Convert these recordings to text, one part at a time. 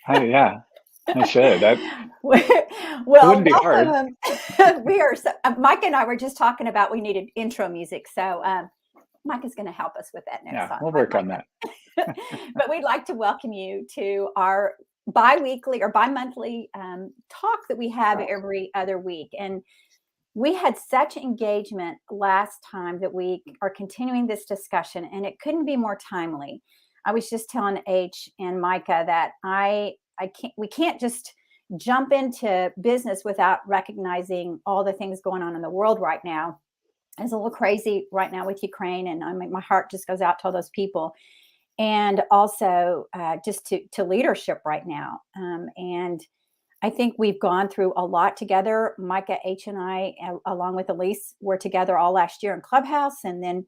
Yeah, I should. That it Well, wouldn't be hard. welcome. We are Mike and I were just talking about we needed intro music, so Mike is going to help us with that next Yeah, time, we'll right, work on that. Micah? But we'd like to welcome you to our bi-weekly or bi-monthly talk that we have every other week. And we had such engagement last time that we are continuing this discussion, and it couldn't be more timely. I was just telling H and Micah that we can't just jump into business without recognizing all the things going on in the world right now. It's a little crazy right now with Ukraine, and I mean, my heart just goes out to all those people, and also just to leadership right now. And I think we've gone through a lot together. Micah H and I, along with Elise, were together all last year in Clubhouse, and then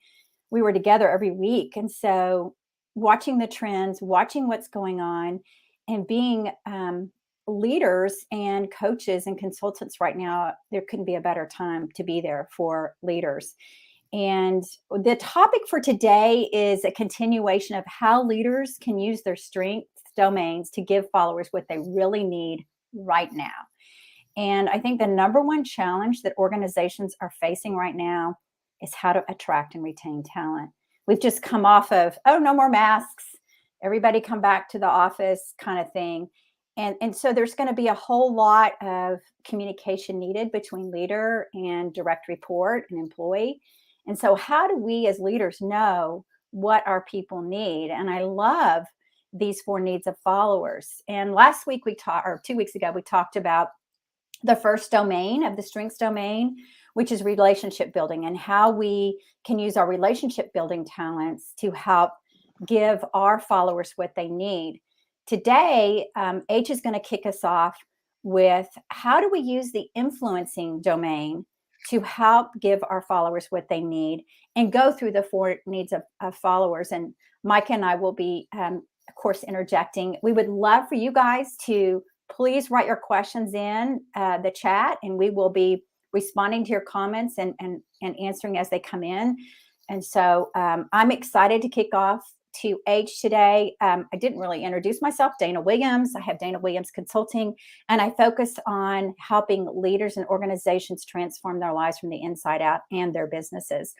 we were together every week. And so, watching the trends, watching what's going on, and being leaders and coaches and consultants right now, there couldn't be a better time to be there for leaders. And the topic for today is a continuation of how leaders can use their strengths domains to give followers what they really need right now. And I think the number one challenge that organizations are facing right now is how to attract and retain talent. We've just come off of, oh, no more masks, everybody come back to the office kind of thing. And so there's going to be a whole lot of communication needed between leader and direct report and employee. And so how do we as leaders know what our people need? And I love these four needs of followers. And last week or 2 weeks ago, we talked about the first domain of the strengths domain, which is relationship building, and how we can use our relationship building talents to help give our followers what they need. Today, H is going to kick us off with how do we use the influencing domain to help give our followers what they need, and go through the four needs of followers. And Mike and I will be, of course, interjecting. We would love for you guys to please write your questions in the chat, and we will be responding to your comments and answering as they come in. And so I'm excited to kick off to H today. I didn't really introduce myself. Dana Williams. I have Dana Williams Consulting, and I focus on helping leaders and organizations transform their lives from the inside out and their businesses,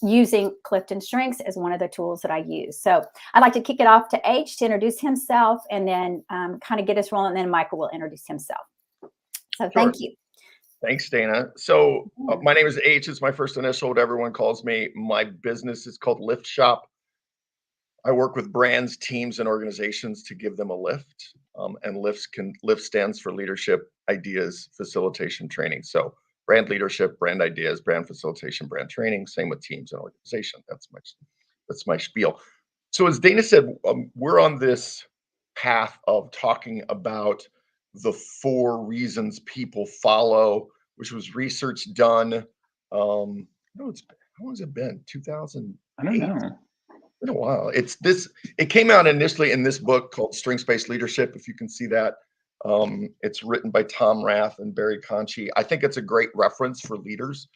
using CliftonStrengths as one of the tools that I use. So I'd like to kick it off to H to introduce himself, and then kind of get us rolling, and then Michael will introduce himself. So Sure. Thank you. Thanks, Dana. So my name is H. It's my first initial, what everyone calls me. My business is called Lift Shop. I work with brands, teams, and organizations to give them a lift. And Lift stands for leadership, ideas, facilitation, training. So brand leadership, brand ideas, brand facilitation, brand training. Same with teams and organization. That's my spiel. So as Dana said, we're on this path of talking about the 4 reasons people follow, which was research done. How long has it been? 2008. I don't know. Been a while. It came out initially in this book called Strengths-Based Leadership, if you can see that. It's written by Tom Rath and Barry Conchie. I think it's a great reference for leaders.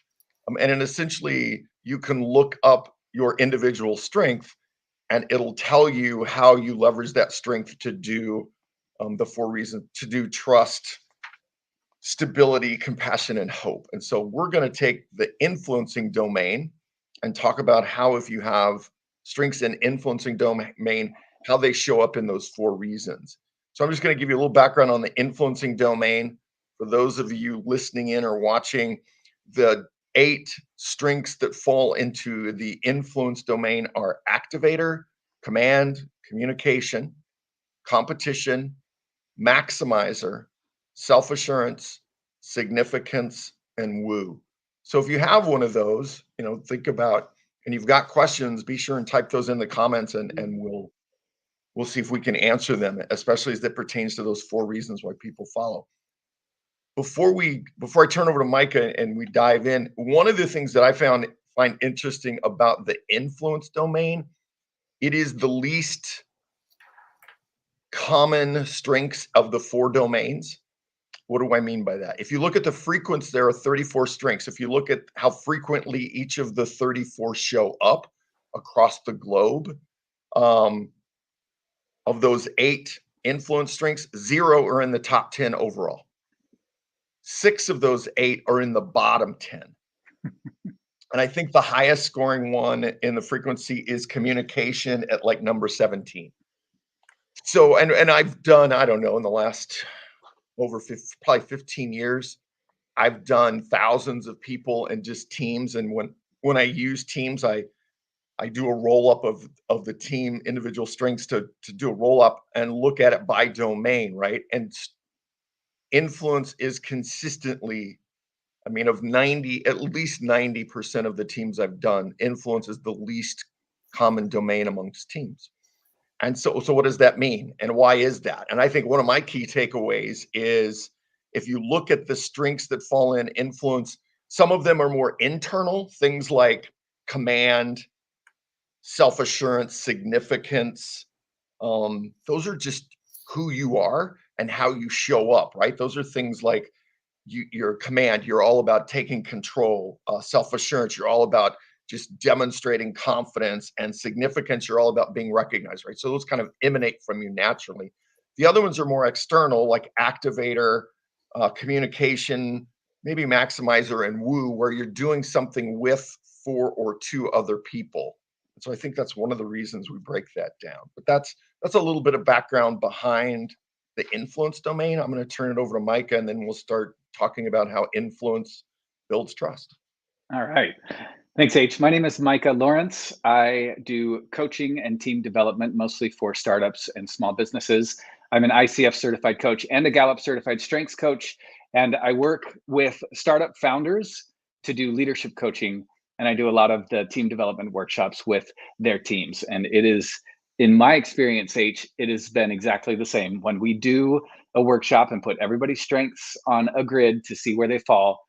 And essentially, you can look up your individual strength, and it'll tell you how you leverage that strength to do the 4 reasons, to do trust, stability, compassion, and hope. And so we're going to take the influencing domain and talk about how, if you have strengths in influencing domain, how they show up in those 4 reasons. So I'm just going to give you a little background on the influencing domain. For those of you listening in or watching, the 8 strengths that fall into the influence domain are activator, command, communication, competition, maximizer, self-assurance, significance, and woo. So if you have one of those, think about, and you've got questions, be sure and type those in the comments, and we'll see if we can answer them, especially as it pertains to those 4 reasons why people follow. Before I turn over to Micah and we dive in, one of the things that I find interesting about the influence domain, it is the least common strengths of the 4 domains. What do I mean by that? If you look at the frequency, there are 34 strengths. If you look at how frequently each of the 34 show up across the globe, of those 8 influence strengths, 0 are in the top 10 overall. 6 of those 8 are in the bottom 10. And I think the highest scoring one in the frequency is communication at like number 17. So, and I've done, I don't know, in the last probably 15 years, I've done thousands of people and just teams. And when I use teams, I do a roll up of the team individual strengths to do a roll up and look at it by domain, right? And influence is consistently, I mean, of 90, at least 90% of the teams I've done, influence is the least common domain amongst teams. And so what does that mean? And why is that? And I think one of my key takeaways is if you look at the strengths that fall in influence, some of them are more internal, things like command, self-assurance, significance. Those are just who you are and how you show up, right? Those are things like your command, you're all about taking control. Self-assurance, you're all about just demonstrating confidence, and significance, you're all about being recognized, right? So those kind of emanate from you naturally. The other ones are more external, like activator, communication, maybe maximizer, and woo, where you're doing something with, for, or to other people. And so I think that's one of the reasons we break that down. But that's a little bit of background behind the influence domain. I'm going to turn it over to Micah, and then we'll start talking about how influence builds trust. All right. Thanks, H. My name is Micah Lawrence. I do coaching and team development, mostly for startups and small businesses. I'm an ICF certified coach and a Gallup certified strengths coach. And I work with startup founders to do leadership coaching. And I do a lot of the team development workshops with their teams. And it is, in my experience, H, it has been exactly the same. When we do a workshop and put everybody's strengths on a grid to see where they fall,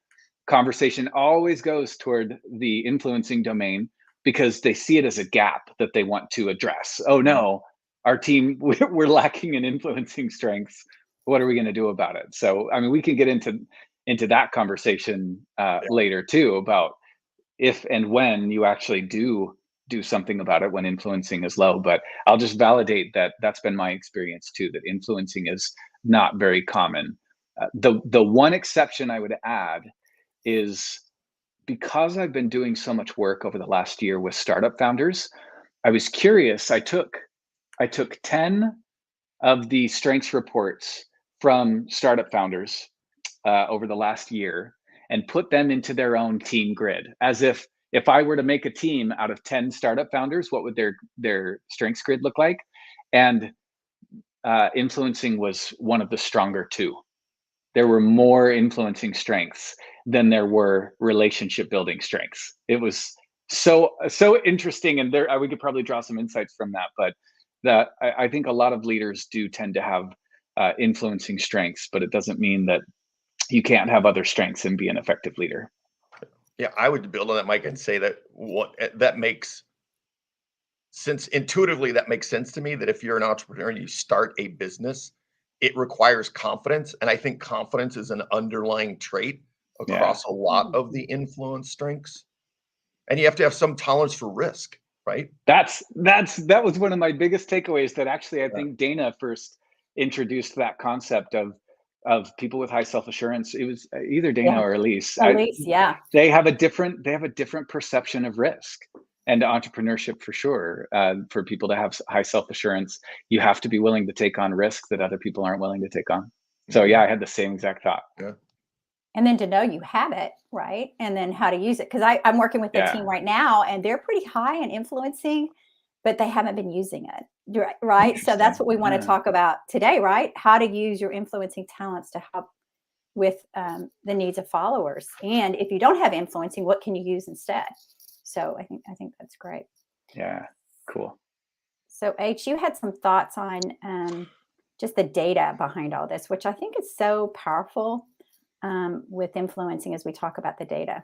conversation always goes toward the influencing domain because they see it as a gap that they want to address. Oh no, our team, we're lacking in influencing strengths. What are we going to do about it? So, I mean, we can get into that conversation later too, about if and when you actually do something about it when influencing is low. But I'll just validate that that's been my experience too, that influencing is not very common. The one exception I would add is because I've been doing so much work over the last year with startup founders, I was curious. I took 10 of the strengths reports from startup founders over the last year and put them into their own team grid, as if I were to make a team out of 10 startup founders, what would their strengths grid look like? And influencing was one of the stronger two. There were more influencing strengths than there were relationship building strengths. It was so interesting, and we could probably draw some insights from that. But I think a lot of leaders do tend to have influencing strengths, but it doesn't mean that you can't have other strengths and be an effective leader. Yeah, I would build on that, Mike, and say that that makes sense. Intuitively, that makes sense to me, that if you're an entrepreneur and you start a business, it requires confidence. And I think confidence is an underlying trait across a lot of the influence strengths. And you have to have some tolerance for risk, right? That was one of my biggest takeaways, that actually I think Dana first introduced that concept of people with high self-assurance. It was either Dana or Elise. Elise, They have a different perception of risk and entrepreneurship, for sure. For people to have high self-assurance, you have to be willing to take on risk that other people aren't willing to take on. So yeah, I had the same exact thought. Yeah. And then to know you have it, right? And then how to use it. Because I'm working with a team right now, and they're pretty high in influencing, but they haven't been using it, right? So that's what we want to talk about today, right? How to use your influencing talents to help with the needs of followers. And if you don't have influencing, what can you use instead? So I think that's great. Yeah, cool. So H, you had some thoughts on just the data behind all this, which I think is so powerful with influencing as we talk about the data.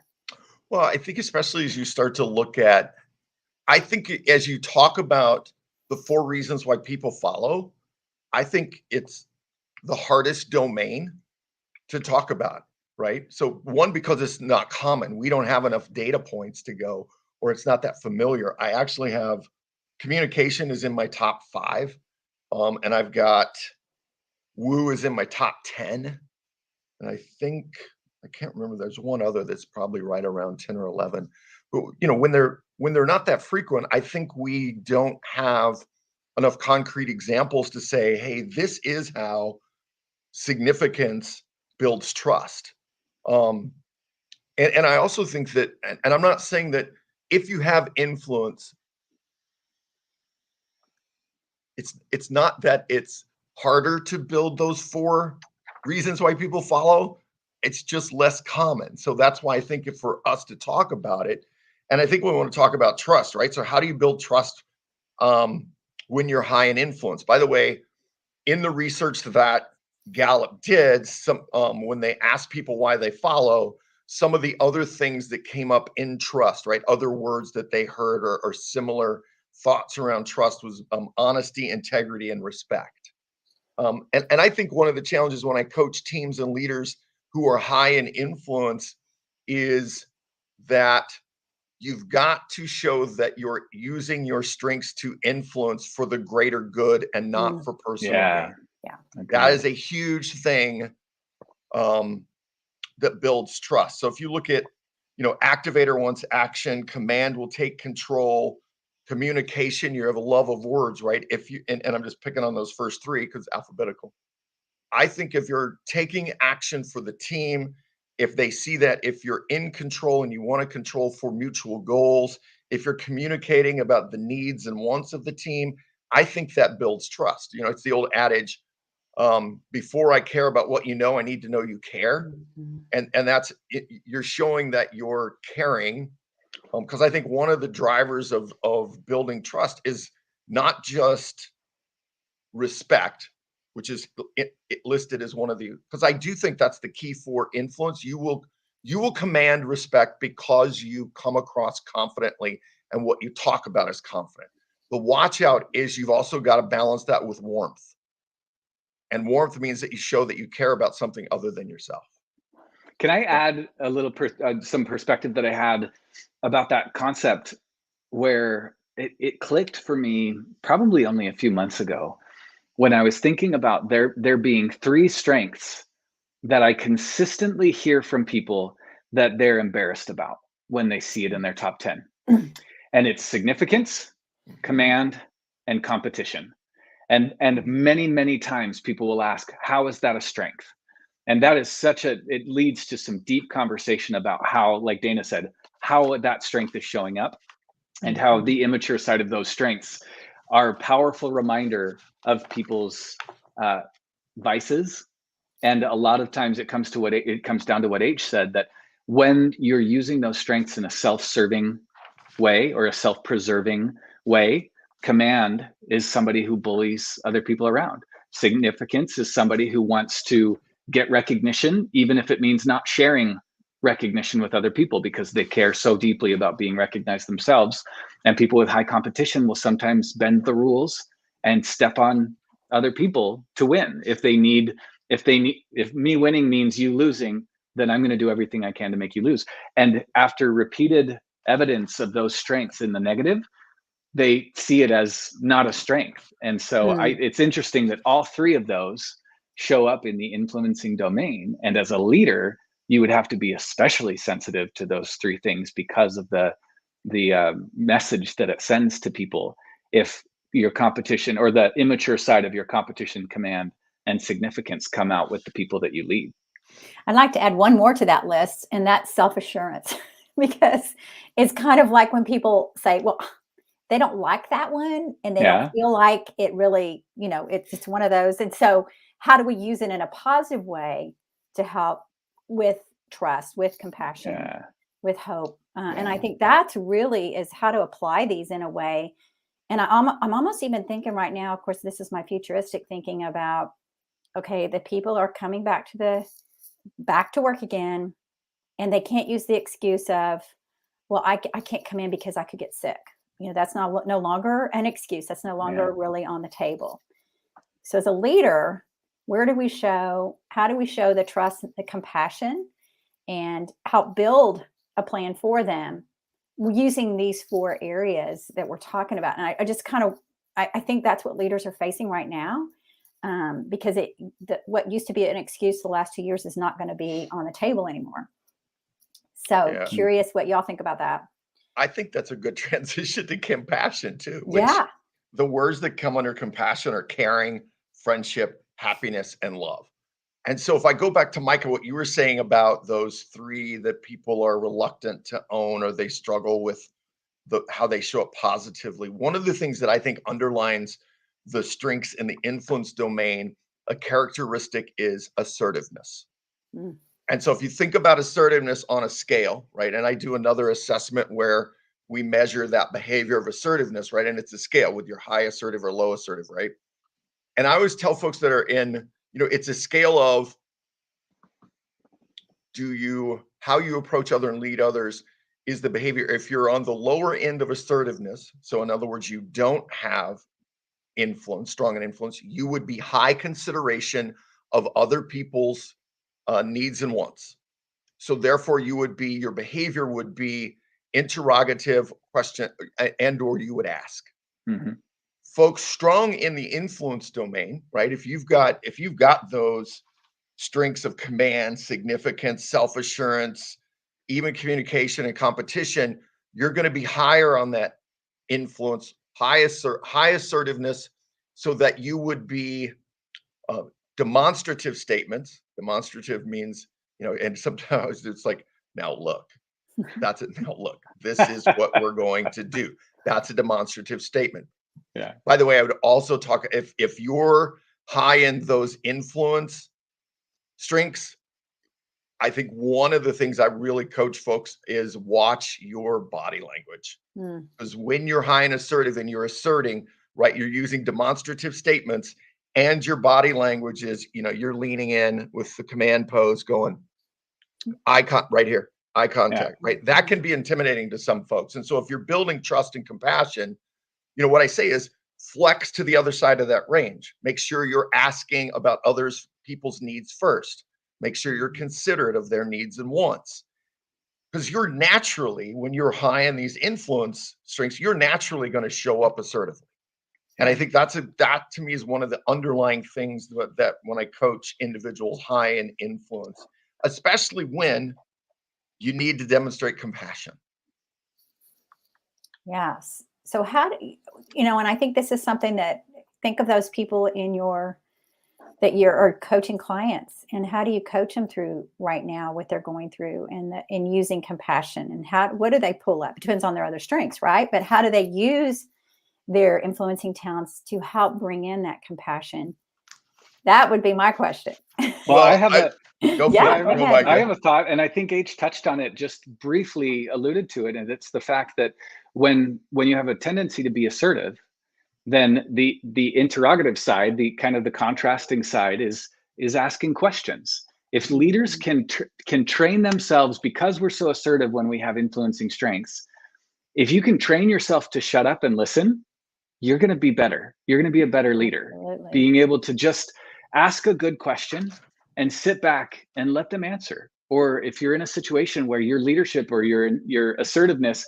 Well, I think especially as you start to look at, I think as you talk about the 4 reasons why people follow, I think it's the hardest domain to talk about, right? So one, because it's not common, we don't have enough data points to go, or it's not that familiar. I actually have communication is in my top 5. And I've got Woo is in my top 10. And I think, I can't remember, there's one other that's probably right around 10 or 11. But when they're not that frequent, I think we don't have enough concrete examples to say, hey, this is how significance builds trust. And I also think that, and I'm not saying that if you have influence, it's not that it's harder to build those 4 reasons why people follow. It's just less common. So that's why I think if for us to talk about it, and I think we want to talk about trust, right? So how do you build trust when you're high in influence? By the way, in the research that Gallup did, when they asked people why they follow, some of the other things that came up in trust, right? Other words that they heard or similar thoughts around trust was honesty, integrity, and respect. And I think one of the challenges when I coach teams and leaders who are high in influence is that you've got to show that you're using your strengths to influence for the greater good and not for personal gain. Yeah. That is a huge thing that builds trust. So if you look at, activator wants action, command will take control, communication, you have a love of words, right? If you, and I'm just picking on those first 3 because it's alphabetical. I think if you're taking action for the team, if they see that, if you're in control and you want to control for mutual goals, if you're communicating about the needs and wants of the team, I think that builds trust. It's the old adage, before I care about what you know, I need to know you care. And that's it, you're showing that you're caring. Because I think one of the drivers of building trust is not just respect, which is it listed as one of the, because I do think that's the key for influence. You will command respect because you come across confidently and what you talk about is confident. The watch out is you've also got to balance that with warmth. And warmth means that you show that you care about something other than yourself. Can I add a little some perspective that I had about that concept where it clicked for me probably only a few months ago when I was thinking about there being 3 strengths that I consistently hear from people that they're embarrassed about when they see it in their top 10. And it's significance, command, and competition. And many, many times people will ask, how is that a strength? And that is it leads to some deep conversation about how, like Dana said, how that strength is showing up and how the immature side of those strengths are a powerful reminder of people's vices. And a lot of times it comes down to what H said, that when you're using those strengths in a self-serving way or a self-preserving way, command is somebody who bullies other people around. Significance is somebody who wants to get recognition, even if it means not sharing recognition with other people because they care so deeply about being recognized themselves. And people with high competition will sometimes bend the rules and step on other people to win. If me winning means you losing, then I'm going to do everything I can to make you lose. And after repeated evidence of those strengths in the negative, they see it as not a strength. And so it's interesting that all 3 of those show up in the influencing domain. And as a leader, you would have to be especially sensitive to those 3 things because of the message that it sends to people. If your competition or the immature side of your competition, command, and significance come out with the people that you lead. I'd like to add one more to that list, and that's self-assurance, because it's kind of like when people say, well, they don't like that one and they don't feel like it really, it's one of those. And so how do we use it in a positive way to help with trust, with compassion, with hope? And I think that's really is how to apply these in a way. And I'm almost even thinking right now, of course, this is my futuristic thinking about, okay, the people are coming back to work again, and they can't use the excuse of, well, I can't come in because I could get sick. That's no longer an excuse. That's no longer really on the table. So as a leader, how do we show the trust, the compassion, and help build a plan for them using these 4 areas that we're talking about? And I just I think that's what leaders are facing right now. because what used to be an excuse the last 2 years is not going to be on the table anymore. So curious what y'all think about that. I think that's a good transition to compassion too. Which Yeah. the words that come under compassion are caring, friendship, happiness, and love. And so if I go back to Micah, what you were saying about those three that people are reluctant to own, or they struggle with how they show up positively. One of the things that I think underlines the strengths in the influence domain, a characteristic is assertiveness. Mm. And so if you think about assertiveness on a scale, right? And I do another assessment where we measure that behavior of assertiveness, right? And it's a scale with your high assertive or low assertive, right? And I always tell folks that are in, it's a scale of how you approach other and lead others is the behavior. If you're on the lower end of assertiveness, so in other words, you don't have strong influence, you would be high consideration of other people's needs and wants. So therefore your behavior would be interrogative, question, or you would ask. Mm-hmm. Folks strong in the influence domain, right? If you've got those strengths of command, significance, self-assurance, even communication and competition, you're going to be higher on that influence, high assertiveness, so that you would be demonstrative statements. Demonstrative means, and sometimes it's like, now look, that's it. Now look, this is what we're going to do. That's a demonstrative statement. Yeah. By the way, I would also talk, if you're high in those influence strengths, I think one of the things I really coach folks is watch your body language. Because when you're high and assertive and you're asserting, right, you're using demonstrative statements, and your body language is, you're leaning in with the command pose going, eye contact, right? That can be intimidating to some folks. And so if you're building trust and compassion, what I say is flex to the other side of that range. Make sure you're asking about people's needs first. Make sure you're considerate of their needs and wants. Because you're naturally, when you're high in these influence strengths, you're naturally going to show up assertively. And I think that to me is one of the underlying things that when I coach individuals high in influence, especially when you need to demonstrate compassion. Yes. So how do and I think this is something that, think of those people that you're coaching clients, and how do you coach them through right now what they're going through, and using compassion, and what do they pull up? It depends on their other strengths, right? But how do they use their influencing talents to help bring in that compassion? That would be my question. Well, I have I have a thought, and I think H touched on it, just briefly alluded to it, and it's the fact that when you have a tendency to be assertive, then the interrogative side, the kind of the contrasting side, is asking questions. If leaders can train themselves, because we're so assertive when we have influencing strengths, if you can train yourself to shut up and listen, you're going to be better. You're going to be a better leader. Absolutely. Being able to just ask a good question and sit back and let them answer. Or if you're in a situation where your leadership or your assertiveness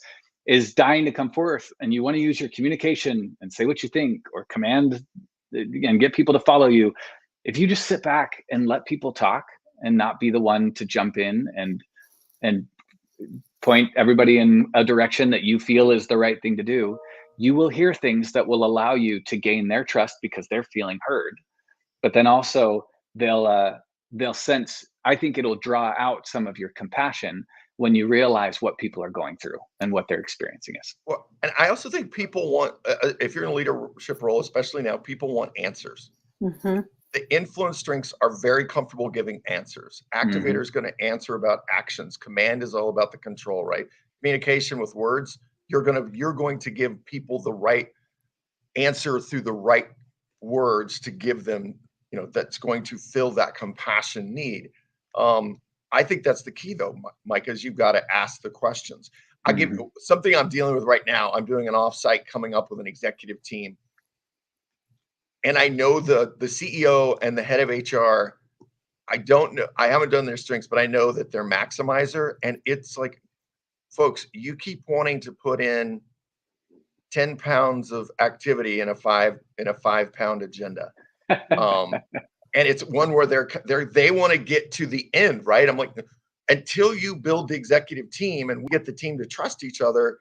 is dying to come forth, and you want to use your communication and say what you think, or command and get people to follow you, if you just sit back and let people talk and not be the one to jump in and point everybody in a direction that you feel is the right thing to do, you will hear things that will allow you to gain their trust because they're feeling heard. But then also they'll sense, I think it'll draw out some of your compassion when you realize what people are going through and what their experiencing is. Well, and I also think people want, if you're in a leadership role, especially now, people want answers. Mm-hmm. The influence strengths are very comfortable giving answers. Activator is going to answer about actions. Command is all about the control, right? Communication with words, you're going to give people the right answer through the right words to give them, that's going to fill that compassion need. I think that's the key, though, Mike, is you've got to ask the questions. I give you something I'm dealing with right now. I'm doing an offsite coming up with an executive team. And I know the CEO and the head of HR, I don't know, I haven't done their strengths, but I know that they're maximizer. And it's like, folks, you keep wanting to put in 10 pounds of activity in a 5-pound agenda. And it's one where they want to get to the end, right? I'm like, until you build the executive team and we get the team to trust each other,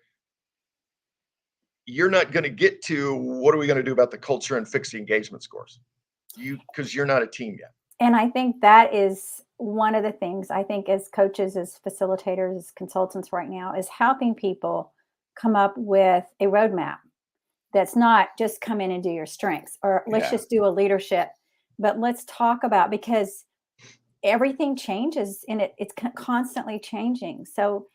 you're not going to get to what are we going to do about the culture and fix the engagement scores, because you're not a team yet. And I think that is one of the things I think as coaches, as facilitators, as consultants right now, is helping people come up with a roadmap that's not just come in and do your strengths, or let's just do a leadership, but let's talk about, because everything changes and it's constantly changing. So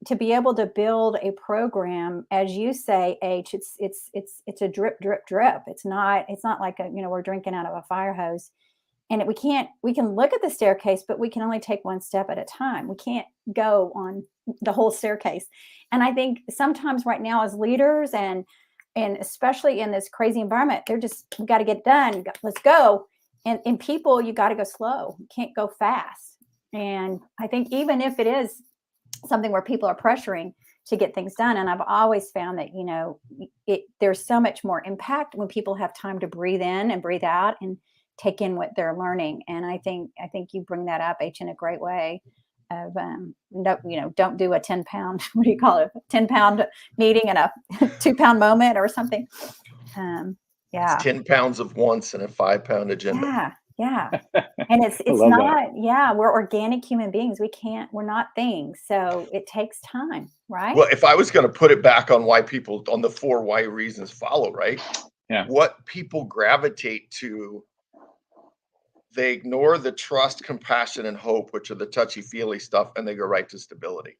to be able to build a program, as you say, H, it's a drip, drip, drip. It's not like we're drinking out of a fire hose. And we can look at the staircase, but we can only take one step at a time. We can't go on the whole staircase. And I think sometimes right now as leaders and especially in this crazy environment, they're just, we got to get done. Let's go. And people, you got to go slow. You can't go fast. And I think even if it is something where people are pressuring to get things done, and I've always found that, there's so much more impact when people have time to breathe in and breathe out and take in what they're learning. And I think you bring that up, H, in a great way of, don't do a 10-pound, what do you call it? 10-pound meeting and a 2-pound moment or something. It's 10 pounds of once and a 5-pound agenda. Yeah. And it's not, we're organic human beings. We're not things. So it takes time, right? Well, if I was going to put it back on on the 4 why reasons follow, right? Yeah. What people gravitate to, they ignore the trust, compassion, and hope, which are the touchy-feely stuff, and they go right to stability.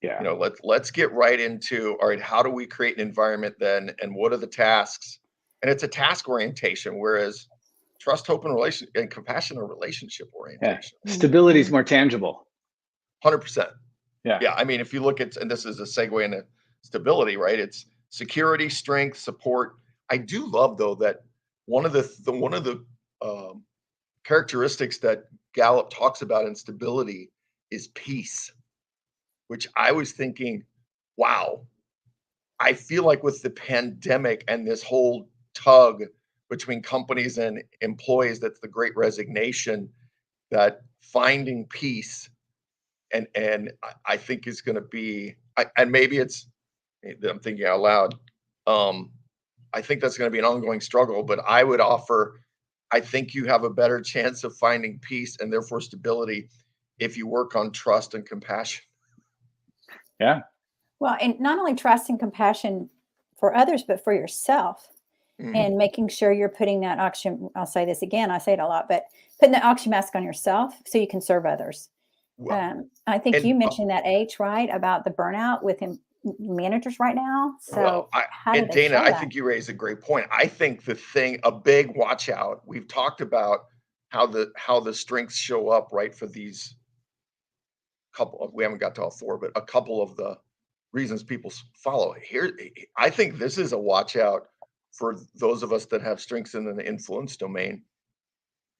Yeah. Let's get right into, all right, how do we create an environment then, and what are the tasks? And it's a task orientation, whereas trust, hope, and compassion are relationship orientation. Yeah. Stability is more tangible. 100%. Yeah. I mean, if you look at, and this is a segue into stability, right? It's security, strength, support. I do love, though, that one of the characteristics that Gallup talks about in stability is peace, which I was thinking, wow, I feel like with the pandemic and this whole tug between companies and employees, that's the great resignation, that finding peace and I think is going to be, and maybe I'm thinking out loud. I think that's going to be an ongoing struggle, but I would offer, I think you have a better chance of finding peace and therefore stability if you work on trust and compassion. Yeah. Well, and not only trust and compassion for others, but for yourself. And making sure you're putting that oxygen, I'll say this again, I say it a lot, but putting the oxygen mask on yourself so you can serve others. Well, I think you mentioned that, H, right, about the burnout within managers right now. So and Dana, I think you raised a great point. I think a big watch out, we've talked about how the strengths show up, right, for these we haven't got to all 4, but a couple of the reasons people follow. Here, I think this is a watch out for those of us that have strengths in the influence domain.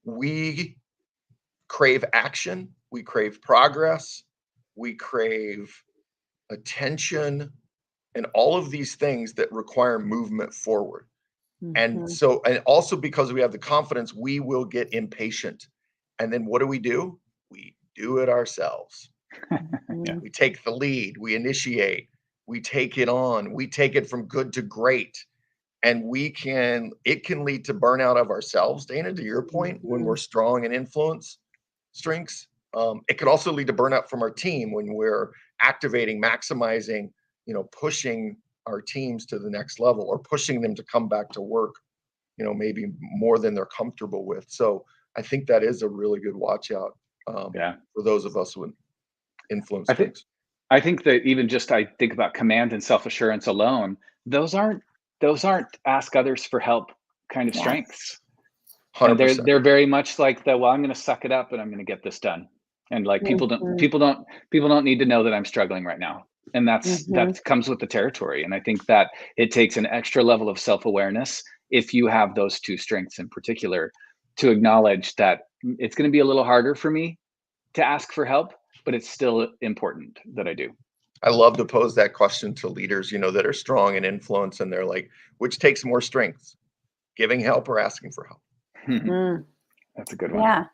We crave action, we crave progress, we crave attention, and all of these things that require movement forward. And also because we have the confidence, we will get impatient. And then what do? We do it ourselves. We take the lead, we initiate, we take it on, we take it from good to great. And it can lead to burnout of ourselves, Dana, to your point, when we're strong in influence strengths. It could also lead to burnout from our team when we're activating, maximizing, pushing our teams to the next level or pushing them to come back to work, maybe more than they're comfortable with. So I think that is a really good watch out for those of us with influence strengths. I think that even just, I think about command and self-assurance alone, those aren't ask others for help kind of strengths. 100%. They're very much like I'm going to suck it up and I'm going to get this done. And like people don't need to know that I'm struggling right now. And that comes with the territory. And I think that it takes an extra level of self-awareness if you have those 2 strengths in particular, to acknowledge that it's going to be a little harder for me to ask for help, but it's still important that I do. I love to pose that question to leaders, that are strong in influence, and they're like, which takes more strength, giving help or asking for help? Mm, That's a good one. yeah.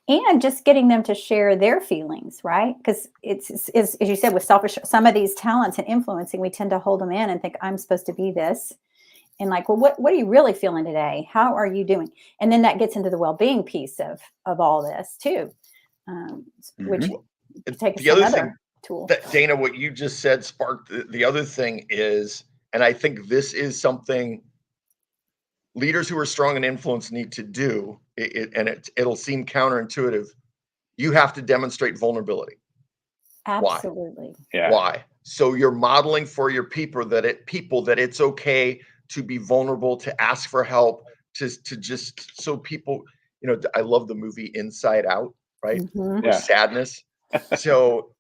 And just getting them to share their feelings, right? Because it's as you said, with selfish, some of these talents and influencing, we tend to hold them in and think I'm supposed to be this. And like, well, what are you really feeling today? How are you doing? And then that gets into the well-being piece of all this too, which take us The to other another thing tool. that, Dana, what you just said sparked the other thing is, and I think this is something leaders who are strong in influence need to do, it'll seem counterintuitive. You have to demonstrate vulnerability. Absolutely. Yeah. Why? So you're modeling for your people that it's okay to be vulnerable, to ask for help, to just so people, I love the movie Inside Out, right? Mhm. Yeah. Sadness. So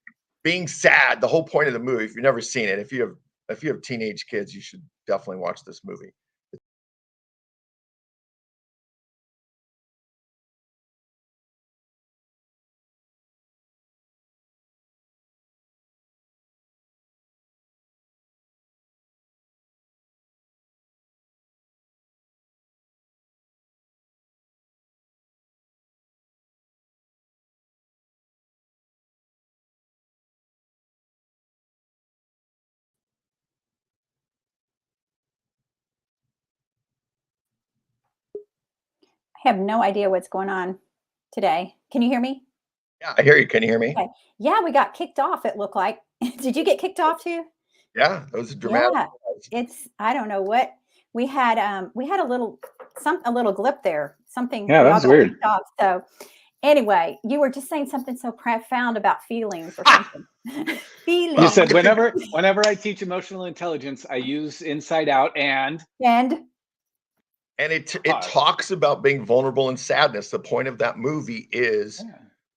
being sad, the whole point of the movie, if you've never seen it, if you have teenage kids, you should definitely watch this movie. I have no idea what's going on today. Can you hear me? Yeah, I hear you. Can you hear me? Okay. Yeah, we got kicked off, it looked like. Did you get kicked off too? Yeah, that was a dramatic. Yeah. It's I don't know what we had a little glip there. Something Yeah, we that all was got weird. kicked off. So anyway, you were just saying something so profound about feelings or something. You Feelings. said whenever I teach emotional intelligence, I use Inside Out and it pause. talks about being vulnerable and sadness. The point of that movie is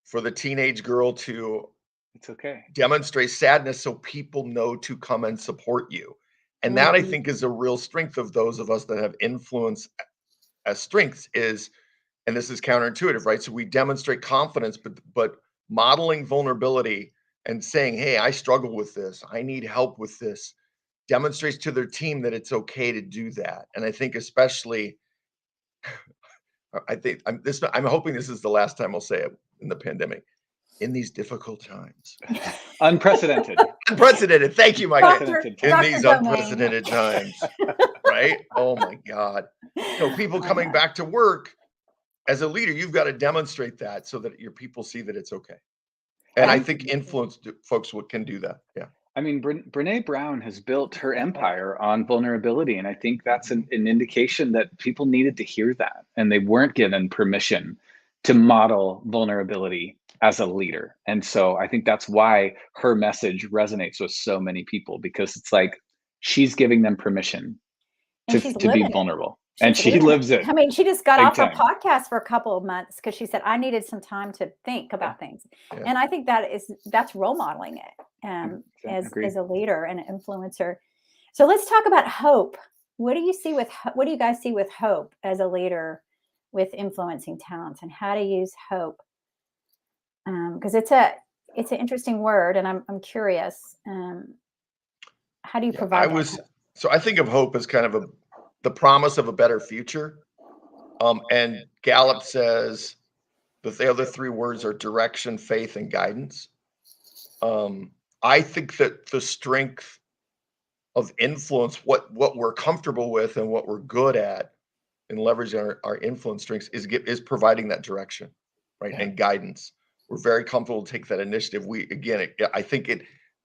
for the teenage girl to It's okay. demonstrate sadness so people know to come and support you. And that I think is a real strength of those of us that have influence as strengths is, and this is counterintuitive, right? So we demonstrate confidence, but modeling vulnerability and saying, hey, I struggle with this, I need help with this, demonstrates to their team that it's okay to do that. And I think especially, I'm hoping this is the last time I'll say it in the pandemic. In these difficult times. Unprecedented. Unprecedented. Thank you, Micah. Unprecedented In times. these Domain. unprecedented times. Right? Oh my God. People coming back to work as a leader, you've got to demonstrate that so that your people see that it's okay. And I think influenced folks can do that. Yeah. I mean, Brene Brown has built her empire on vulnerability. And I think that's an indication that people needed to hear that. And they weren't given permission to model vulnerability as a leader. And so I think that's why her message resonates with so many people, because it's like she's giving them permission to be vulnerable. And she lives it. I mean, she just got big off time. a podcast for a couple of months because she said, I needed some time to think about things. Yeah. And I think that's role modeling it as a leader and an influencer. So let's talk about hope. What do you guys see with hope as a leader with influencing talents, and how to use hope? Because it's an interesting word, and I'm curious. How do you provide that? So I think of hope as kind of the promise of a better future. And Gallup says that the other three words are direction, faith, and guidance. I think that the strength of influence, what we're comfortable with and what we're good at in leveraging our influence strengths is providing that direction, right? And guidance. We're very comfortable to take that initiative. I think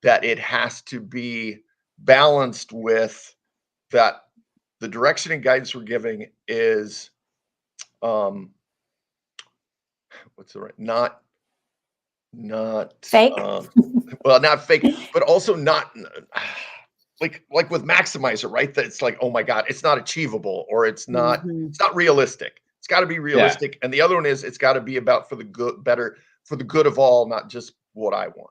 that it has to be balanced with that. The direction and guidance we're giving is, what's the right? Not Fake. Well, not fake, but also not like with Maximizer, right? That it's like, oh my God, it's not achievable, or it's not realistic. It's got to be realistic. And the other one is, it's got to be about for the good of all, not just what I want.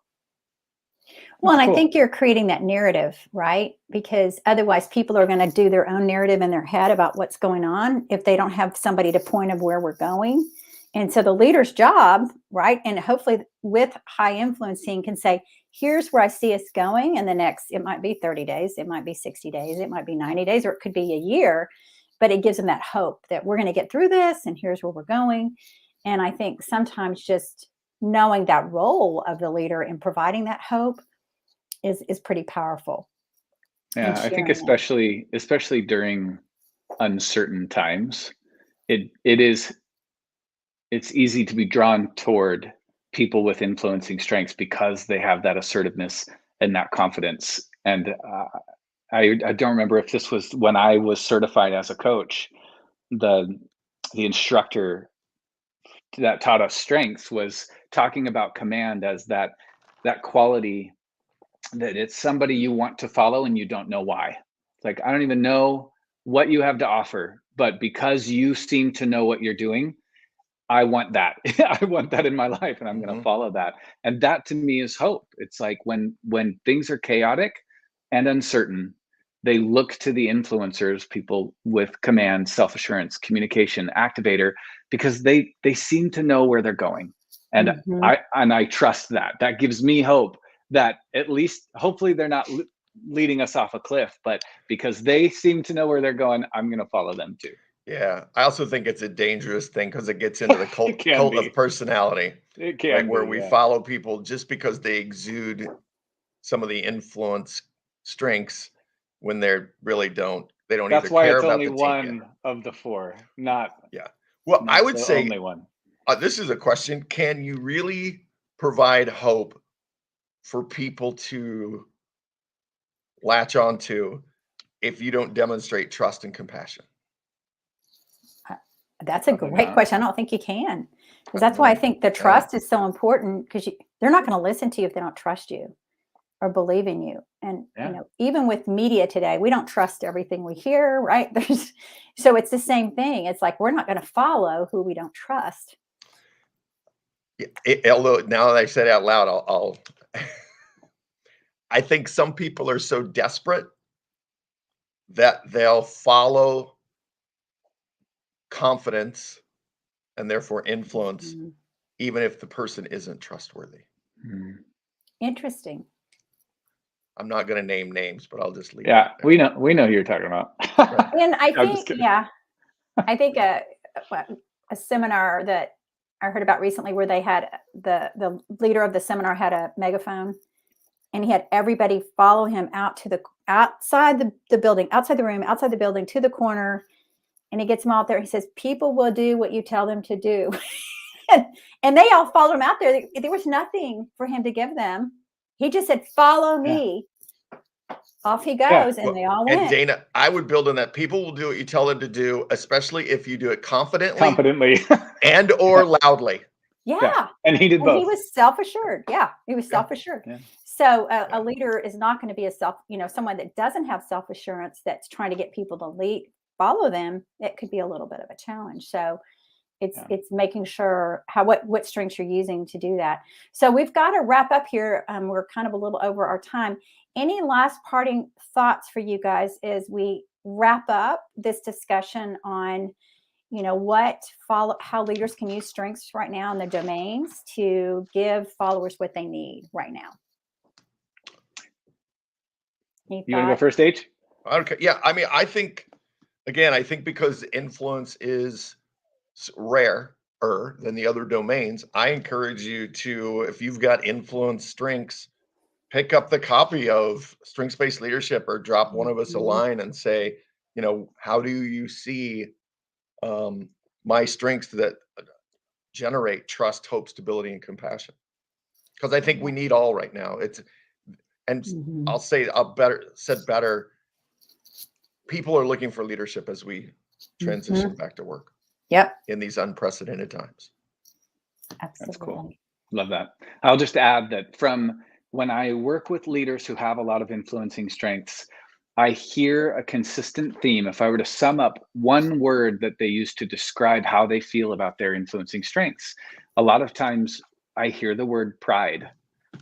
Well, and I think you're creating that narrative, right? Because otherwise people are going to do their own narrative in their head about what's going on if they don't have somebody to point of where we're going. And so the leader's job, right? And hopefully with high influencing can say, here's where I see us going. And it might be 30 days, it might be 60 days, it might be 90 days, or it could be a year. but it gives them that hope that we're going to get through this and here's where we're going. And I think sometimes just knowing that role of the leader and providing that hope is pretty powerful. Yeah, I think especially during uncertain times, it's easy to be drawn toward people with influencing strengths because they have that assertiveness and that confidence. And I don't remember if this was when I was certified as a coach, the instructor that taught us strengths was talking about command as that quality that it's somebody you want to follow and you don't know why. It's like, I don't even know what you have to offer, but because you seem to know what you're doing, I want that. I want that in my life, and I'm going to follow that. And that to me is hope. It's like when things are chaotic and uncertain, they look to the influencers, people with command, self-assurance, communication, activator, because they seem to know where they're going. And I trust that. That gives me hope that at least hopefully they're not leading us off a cliff, but because they seem to know where they're going, I'm going to follow them too. Yeah, I also think it's a dangerous thing because it gets into the cult of personality. It can where we follow people just because they exude some of the influence strengths when they really don't. They don't That's either why care it's about only the team one yet. of the four, not. Yeah. Well, not I would the say only one. This is a question: can you really provide hope for people to latch onto if you don't demonstrate trust and compassion? That's a great question. I don't think you can, because that's why I think the trust is so important, because they're not going to listen to you if they don't trust you or believe in you. And you know, even with media today, we don't trust everything we hear, right? So it's the same thing. It's like we're not going to follow who we don't trust. Although now that I said it out loud, I'll I think some people are so desperate that they'll follow confidence and therefore influence, even if the person isn't trustworthy. Interesting. I'm not going to name names, but I'll just leave. Yeah, we know who you're talking about. And I think, I think a seminar that I heard about recently, where they had the leader of the seminar had a megaphone, and he had everybody follow him out to the outside the building, outside the room, outside the building, to the corner. And he gets them all out there. He says, people will do what you tell them to do. and they all followed him out there. There was nothing for him to give them. He just said, follow me. Off he goes, and they all went. And Dana, I would build on that. People will do what you tell them to do, especially if you do it confidently and or loudly. Yeah. And he did both. He was self-assured. Yeah, he was self-assured. Yeah. So a leader is not going to be someone that doesn't have self-assurance, that's trying to get people to follow them. It could be a little bit of a challenge. So it's making sure what strengths you're using to do that. So we've got to wrap up here. We're kind of a little over our time. Any last parting thoughts for you guys as we wrap up this discussion on, how leaders can use strengths right now in their domains to give followers what they need right now? You want to go first, H? Okay. Yeah. I mean, I think because influence is rarer than the other domains, I encourage you to, if you've got influence strengths, pick up the copy of Strengths-Based Leadership or drop one of us a line and say, how do you see my strengths that generate trust, hope, stability, and compassion? Because I think we need all right now. I'll say better. People are looking for leadership as we transition back to work. Yep. In these unprecedented times. Absolutely. That's cool. Love that. I'll just add that from when I work with leaders who have a lot of influencing strengths, I hear a consistent theme. If I were to sum up one word that they use to describe how they feel about their influencing strengths, a lot of times I hear the word pride.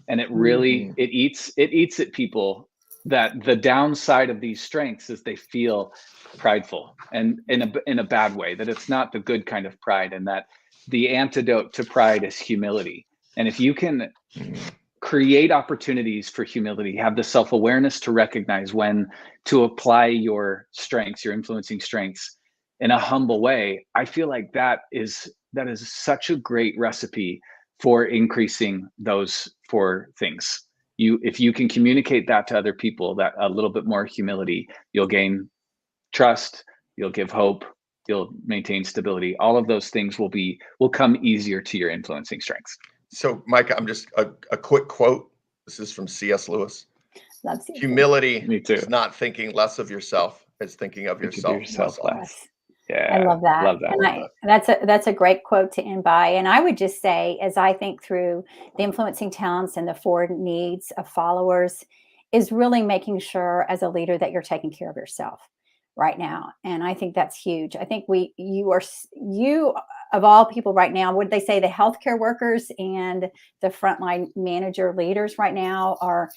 And it really, it eats at people, that the downside of these strengths is they feel prideful, and in a bad way, that it's not the good kind of pride, and that the antidote to pride is humility. And if you can create opportunities for humility, have the self-awareness to recognize when to apply your strengths, your influencing strengths, in a humble way, I feel like that is such a great recipe for increasing those 4 things. If you can communicate that to other people, that a little bit more humility, you'll gain trust, you'll give hope, you'll maintain stability. All of those things will come easier to your influencing strengths. So, Micah, I'm just a quick quote. This is from C.S. Lewis. Humility is not thinking less of yourself; it's thinking of yourself less. Yeah, I love that. Love that. And that's a great quote to end by. And I would just say, as I think through the influencing talents and the 4 needs of followers, is really making sure as a leader that you're taking care of yourself right now. And I think that's huge. I think you of all people right now, would they say the healthcare workers and the frontline manager leaders right now are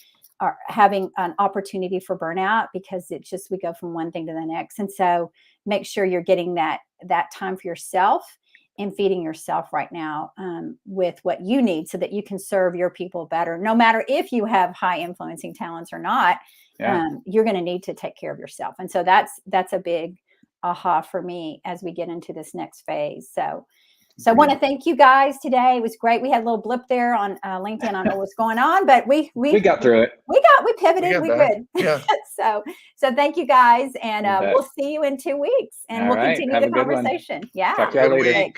having an opportunity for burnout, because it's just, we go from one thing to the next. And so make sure you're getting that time for yourself and feeding yourself right now with what you need, so that you can serve your people better. No matter if you have high influencing talents or not, you're going to need to take care of yourself. And so that's a big aha for me as we get into this next phase. So I want to thank you guys today. It was great. We had a little blip there on LinkedIn. I don't know what's going on, but we got through it. We pivoted. We good. Yeah. So thank you guys, and we'll see you in 2 weeks, and we'll continue the conversation. Yeah. Talk to you later.